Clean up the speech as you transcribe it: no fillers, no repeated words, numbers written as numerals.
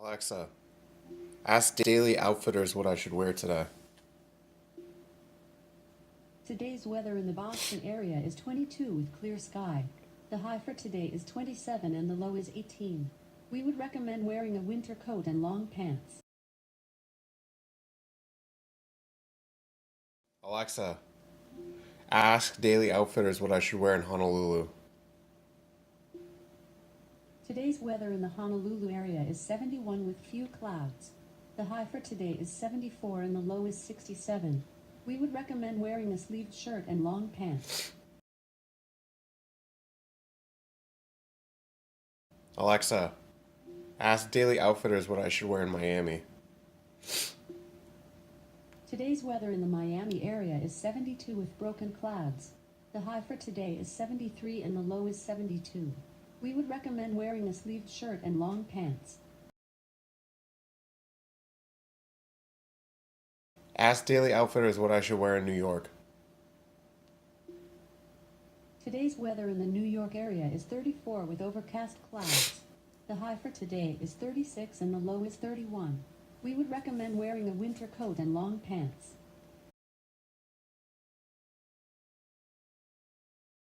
Alexa, ask Daily Outfitters what I should wear today. Today's weather in the Boston area is 22 with clear sky. The high for today is 27 and the low is 18. We would recommend wearing a winter coat and long pants. Alexa, ask Daily Outfitters what I should wear in Honolulu. Today's weather in the Honolulu area is 71 with few clouds. The high for today is 74 and the low is 67. We would recommend wearing a sleeved shirt and long pants. Alexa, ask Daily Outfitters what I should wear in Miami. Today's weather in the Miami area is 72 with broken clouds. The high for today is 73 and the low is 72. We would recommend wearing a sleeved shirt and long pants. Ask Daily Outfitters what I should wear in New York. Today's weather in the New York area is 34 with overcast clouds. The high for today is 36 and the low is 31. We would recommend wearing a winter coat and long pants.